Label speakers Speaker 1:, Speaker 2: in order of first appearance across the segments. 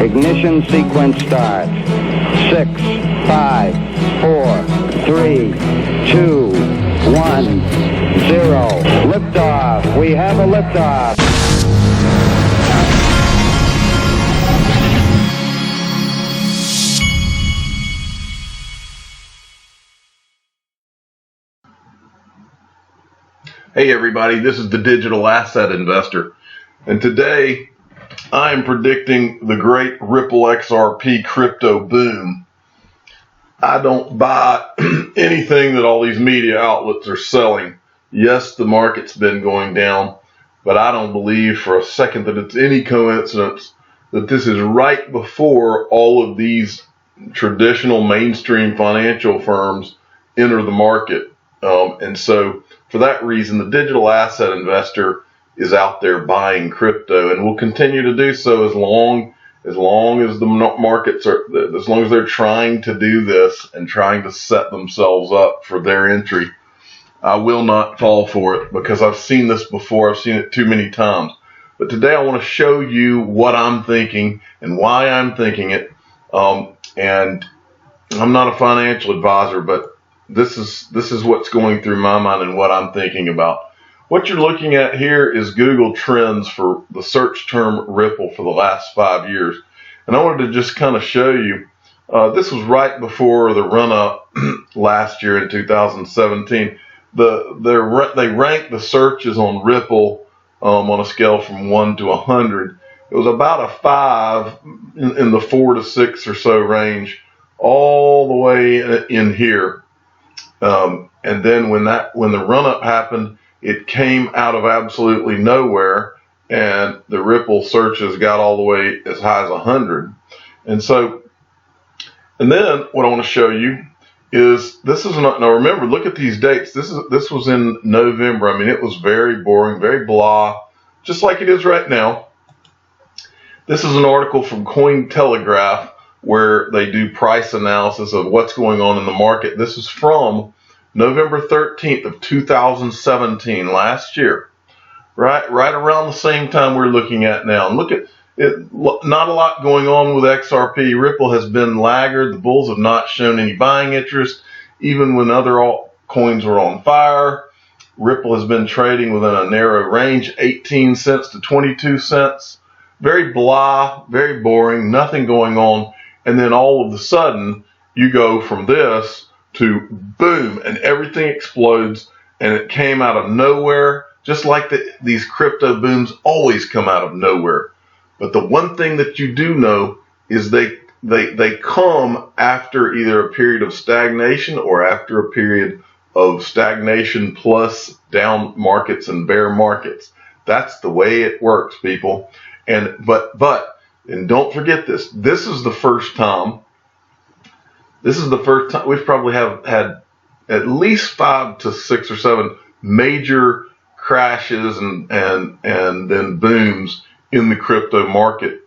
Speaker 1: Ignition sequence starts. 6, 5, 4, 3, 2, 1, 0. Liftoff. We have a liftoff.
Speaker 2: Hey everybody, this is the Digital Asset Investor, and today I'm predicting the great Ripple XRP crypto boom. I don't buy anything that all these media outlets are selling. Yes, the market's been going down, but I don't believe for a second that it's any coincidence that this is right before all of these traditional mainstream financial firms enter the market. And so for that reason, the digital asset investor is out there buying crypto and will continue to do so as long as the markets are, as long as they're trying to do this and trying to set themselves up for their entry. I will not fall for it because I've seen this before. I've seen it too many times. But today I want to show you what I'm thinking and why I'm thinking it. And I'm not a financial advisor, but this is what's going through my mind and what I'm thinking about. What you're looking at here is Google Trends for the search term Ripple for the last 5 years. And I wanted to just kind of show you, this was right before the run-up last year in 2017. They ranked the searches on Ripple on a scale from 1 to 100. It was about a 5 in the 4 to 6 or so range, all the way in here. And then when the run-up happened, it came out of absolutely nowhere, and the Ripple searches got all the way as high as 100. And then what I want to show you is this is not, now remember, look at these dates. This was in November. I mean, it was very boring, very blah, just like it is right now. This is an article from Cointelegraph where they do price analysis of what's going on in the market. This is from November 13th of 2017, last year, right around the same time we're looking at now. And look at it, not a lot going on with XRP. Ripple has been laggard. The bulls have not shown any buying interest, even when other altcoins were on fire. Ripple has been trading within a narrow range, 18 cents to 22 cents. Very blah, very boring, nothing going on. And then all of a sudden, you go from this to boom, and everything explodes, and it came out of nowhere, just like these crypto booms always come out of nowhere. But the one thing that you do know is they come after either a period of stagnation or after a period of stagnation plus down markets and bear markets. That's the way it works, people. But don't forget this. This is the first time we've probably had at least 5 to 6 or 7 major crashes and then booms in the crypto market.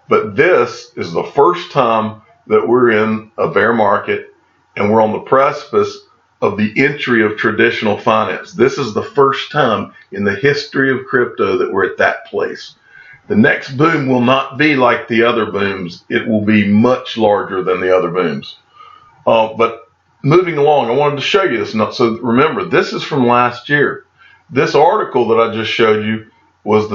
Speaker 2: But this is the first time that we're in a bear market and we're on the precipice of the entry of traditional finance. This is the first time in the history of crypto that we're at that place. The next boom will not be like the other booms. It will be much larger than the other booms. But moving along, I wanted to show you this. So remember, this is from last year. This article that I just showed you was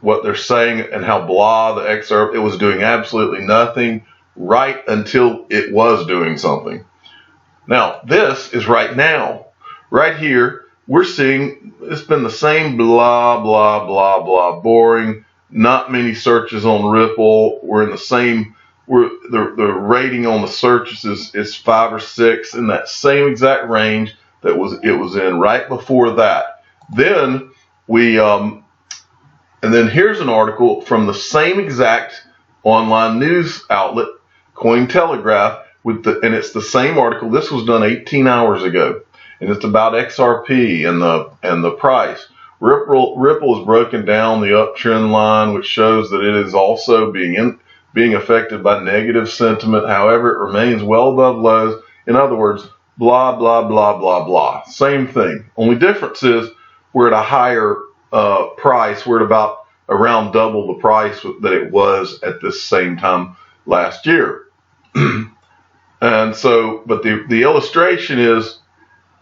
Speaker 2: what they're saying and how blah the XRP, it was doing absolutely nothing right until it was doing something. Now, this is right now. Right here, we're seeing it's been the same blah, blah, blah, blah, boring, not many searches on Ripple. We're in the same, the rating on the searches is 5 or 6 in that same exact range that it was in right before that. Then and then here's an article from the same exact online news outlet, Cointelegraph, and it's the same article. This was done 18 hours ago, and it's about XRP and the price. Ripple has broken down the uptrend line, which shows that it is also being affected by negative sentiment. However, it remains well above lows. In other words, blah, blah, blah, blah, blah. Same thing. Only difference is we're at a higher price. We're at about around double the price that it was at this same time last year. And so, but the illustration is,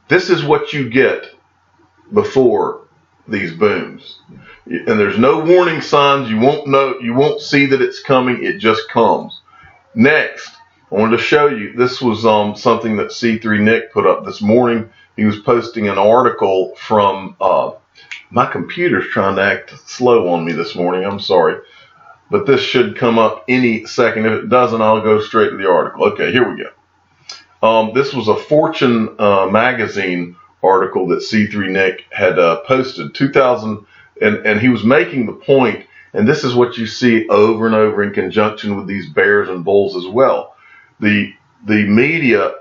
Speaker 2: this is what you get before these booms. And there's no warning signs. You won't know, you won't see that it's coming. It just comes. Next, I wanted to show you, this was something that C3 Nick put up this morning. He was posting an article from, my computer's trying to act slow on me this morning. I'm sorry. But this should come up any second. If it doesn't, I'll go straight to the article. Okay, here we go. This was a Fortune magazine article that C3 Nick had posted, 2000, and he was making the point, and this is what you see over and over in conjunction with these bears and bulls as well. The media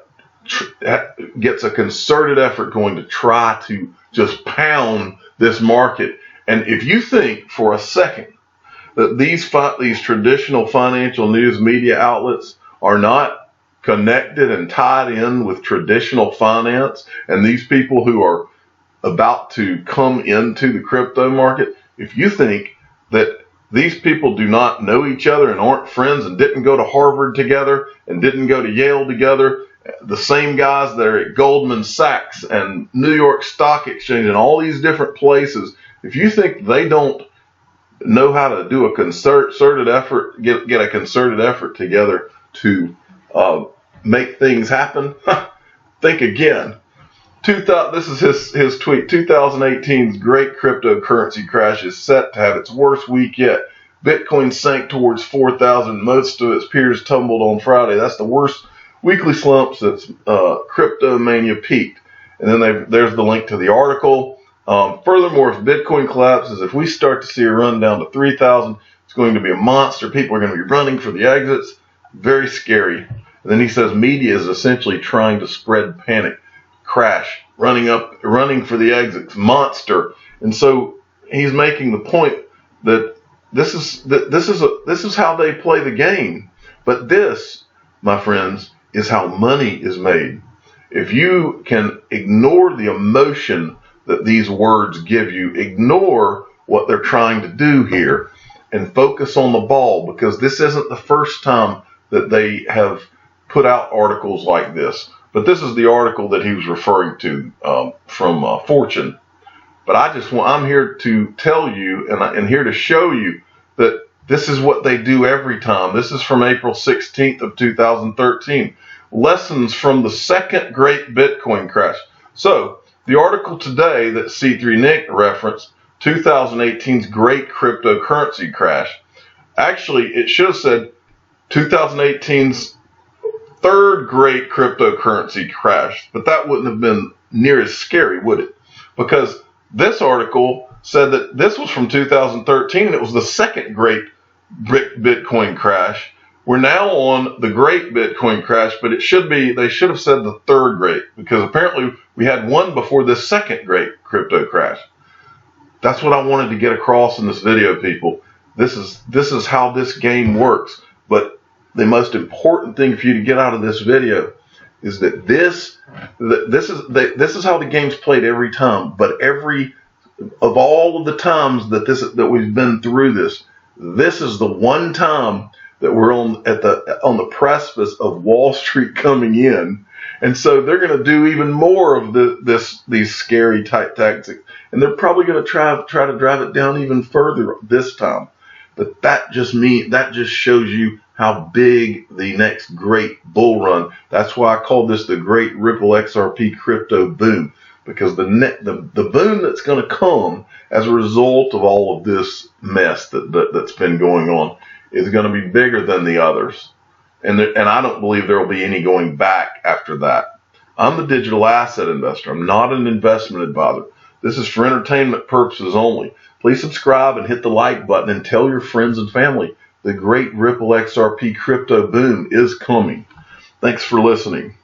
Speaker 2: gets a concerted effort going to try to just pound this market. And if you think for a second that these traditional financial news media outlets are not connected and tied in with traditional finance, and these people who are about to come into the crypto market, if you think that these people do not know each other and aren't friends and didn't go to Harvard together and didn't go to Yale together, the same guys that are at Goldman Sachs and New York Stock Exchange and all these different places, if you think they don't know how to do a concerted effort, get a concerted effort together to make things happen, think again. This is his tweet. 2018's great cryptocurrency crash is set to have its worst week yet. Bitcoin sank towards 4,000. Most of its peers tumbled on Friday. That's the worst weekly slump since crypto mania peaked. And then there's the link to the article. Furthermore, if Bitcoin collapses, if we start to see a run down to 3,000, it's going to be a monster. People are going to be running for the exits. Very scary. And then he says media is essentially trying to spread panic. Crash, running for the exits, monster. And so he's making the point that this is how they play the game. But this, my friends, is how money is made. If you can ignore the emotion that these words give you, ignore what they're trying to do here, and focus on the ball, because this isn't the first time that they have put out articles like this. But this is the article that he was referring to from Fortune. But I'm here to tell you and here to show you that this is what they do every time. This is from April 16th of 2013. Lessons from the second great Bitcoin crash. So the article today that C3 Nick referenced, 2018's great cryptocurrency crash. Actually, it should have said 2018's third great cryptocurrency crash, but that wouldn't have been near as scary, would it? Because this article said that this was from 2013 and it was the second great Bitcoin crash. We're now on the great Bitcoin crash, but they should have said the third great, because apparently we had one before this second great crypto crash. That's what I wanted to get across in this video, people. This is how this game works. But the most important thing for you to get out of this video is that this is how the game's played every time. But of all of the times that we've been through this is the one time that we're on the precipice of Wall Street coming in, and so they're going to do even more of these scary type tactics, and they're probably going to try to drive it down even further this time. But that just shows you how big the next great bull run. That's why I call this the great Ripple XRP crypto boom, because the boom that's going to come as a result of all of this mess that's been going on is going to be bigger than the others. And I don't believe there will be any going back after that. I'm the digital asset investor. I'm not an investment advisor. This is for entertainment purposes only. Please subscribe and hit the like button and tell your friends and family. The great Ripple XRP crypto boom is coming. Thanks for listening.